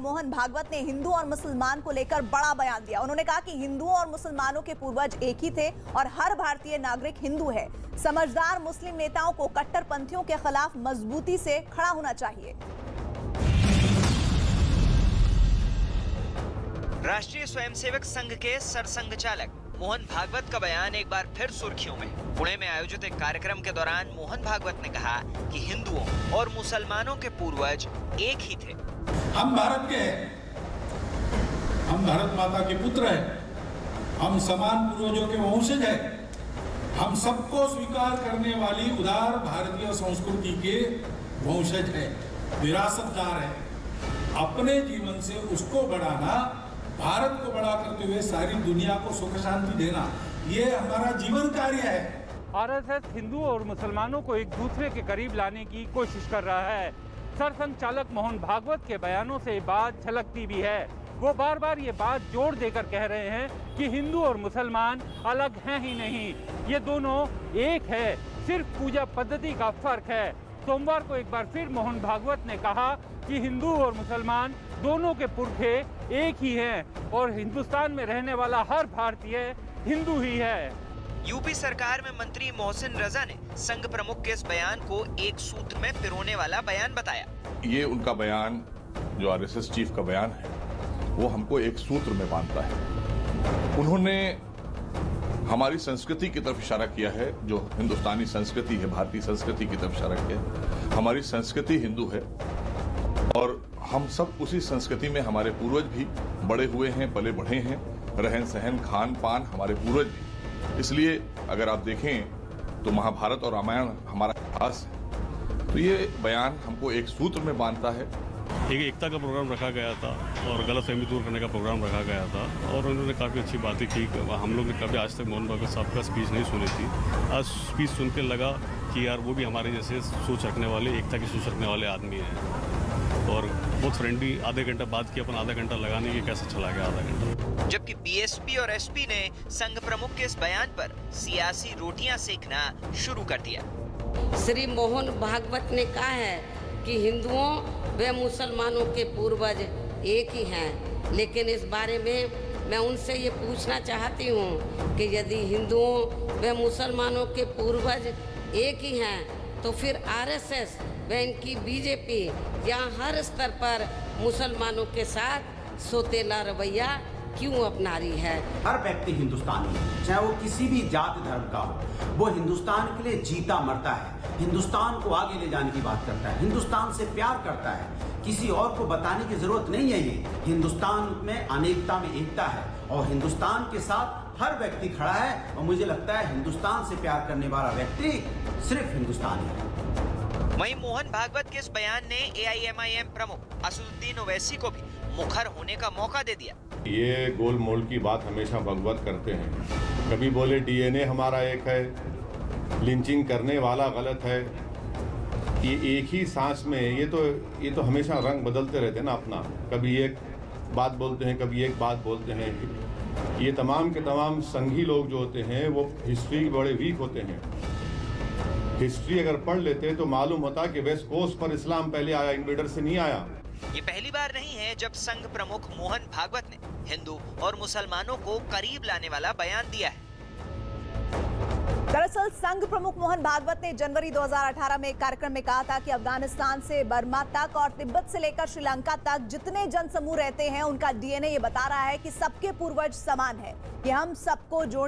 मोहन भागवत ने हिंदू और मुसलमान को लेकर बड़ा बयान दिया। उन्होंने कहा कि हिंदुओं और मुसलमानों के पूर्वज एक ही थे और हर भारतीय नागरिक हिंदू है। समझदार मुस्लिम नेताओं को कट्टरपंथियों के खिलाफ मजबूती से खड़ा होना चाहिए। राष्ट्रीय स्वयंसेवक संघ के सरसंघ चालक मोहन भागवत का बयान एक बार फिर सुर्खियों में। पुणे में आयोजित एक कार्यक्रम के दौरान मोहन भागवत ने कहा कि हिंदुओं और मुसलमानों के पूर्वज एक ही थे। हम भारत के हैं, हम भारत माता के पुत्र हैं, हम समान पूर्वजों के वंशज हैं, हम सबको स्वीकार करने वाली उदार भारतीय संस्कृति के वंशज हैं, विरासतदार हैं। अपने जीवन से उसको बढ़ाना, भारत को बड़ा करते हुए सारी दुनिया को सुख शांति देना, ये हमारा जीवन कार्य है। आरएसएस हिंदू और मुसलमानों को एक दूसरे के करीब लाने की कोशिश कर रहा है। सरसंघ चालक मोहन भागवत के बयानों से बात झलकती भी है। वो बार बार ये बात जोर देकर कह रहे हैं कि हिंदू और मुसलमान अलग हैं ही नहीं, ये दोनों एक है, सिर्फ पूजा पद्धति का फर्क है। सोमवार को एक बार फिर मोहन भागवत ने कहा कि हिंदू और मुसलमान दोनों के पुरखे एक ही हैं और हिंदुस्तान में रहने वाला हर भारतीय हिंदू ही है। यूपी सरकार में मंत्री मोहसिन रजा ने संघ प्रमुख के इस बयान को एक सूत्र में पिरोने वाला बयान बताया। ये उनका बयान, जो आरएसएस चीफ का बयान है, वो हमको एक सूत्र में बांधता है। उन्होंने हमारी संस्कृति की तरफ इशारा किया है, जो हिंदुस्तानी संस्कृति है, भारतीय संस्कृति की तरफ इशारा किया है। हमारी संस्कृति हिंदू है और हम सब उसी संस्कृति में, हमारे पूर्वज भी बड़े हुए हैं, पले बढ़े हैं, रहन सहन खान पान हमारे पूर्वज भी। इसलिए अगर आप देखें तो महाभारत और रामायण हमारा इतिहास है। तो ये बयान हमको एक सूत्र में बांधता है। एक एकता का प्रोग्राम रखा गया था और गलतफहमी दूर करने का प्रोग्राम रखा गया था और उन्होंने काफ़ी अच्छी बातें की। हम लोग ने कभी आज तक मोहन भागवत साहब का स्पीच नहीं सुनी थी। आज स्पीच सुन के लगा कि यार वो भी हमारे जैसे सोच रखने वाले, एकता की सोच रखने वाले आदमी हैं और बहुत फ्रेंडली। आधे घंटा बात की, अपन आधा घंटा लगाने के कैसे चला गया आधा घंटा। जबकि बीएसपी और एसपी ने संघ प्रमुख के इस बयान पर सियासी रोटियां सेकना शुरू कर दिया। श्री मोहन भागवत ने कहा है कि हिंदुओं व मुसलमानों के पूर्वज एक ही हैं, लेकिन इस बारे में मैं उनसे ये पूछना चाहती हूँ कि यदि हिंदुओं व मुसलमानों के पूर्वज एक ही हैं तो फिर आरएसएस व इनकी बीजेपी यहाँ हर स्तर पर मुसलमानों के साथ सोतेला रवैया क्यों अपना रही है। हर व्यक्ति हिंदुस्तानी है, चाहे वो किसी भी जाति धर्म का हो, वो हिंदुस्तान के लिए जीता मरता है, हिंदुस्तान को आगे ले जाने की बात करता है, हिंदुस्तान से प्यार करता है। किसी और को बताने की जरूरत नहीं है। ये हिंदुस्तान में अनेकता में एकता है और हिंदुस्तान के साथ हर व्यक्ति खड़ा है और मुझे लगता है हिंदुस्तान से प्यार करने वाला व्यक्ति सिर्फ हिंदुस्तानी है। वहीं मोहन भागवत के इस बयान ने एआईएमआईएम प्रमुख असदुद्दीन ओवैसी को भी मुखर होने का मौका दे दिया। ये गोल मोल की बात हमेशा भागवत करते हैं। कभी बोले डीएनए हमारा एक है, लिंचिंग करने वाला गलत है। ये एक ही सांस में ये तो हमेशा रंग बदलते रहते हैं ना अपना। कभी एक बात बोलते हैं, कभी एक बात बोलते हैं। ये तमाम के तमाम संघी लोग जो होते हैं वो हिस्ट्री बड़े वीक होते हैं। हिस्ट्री अगर पढ़ लेते तो मालूम होता कि वेस्ट कोस्ट पर इस्लाम पहले आया, इन्वेडर से नहीं आया। ये पहली बार नहीं है जब संघ प्रमुख मोहन भागवत ने हिंदू और मुसलमानों को करीब लाने वाला बयान दिया है। दरअसल संघ प्रमुख मोहन भागवत ने जनवरी 2018 में एक कार्यक्रम में कहा था कि अफगानिस्तान से बर्मा तक और तिब्बत से लेकर श्रीलंका तक जितने जनसमूह रहते हैं उनका डीएनए ये बता रहा है कि सबके पूर्वज समान है, कि हम सबको जोड़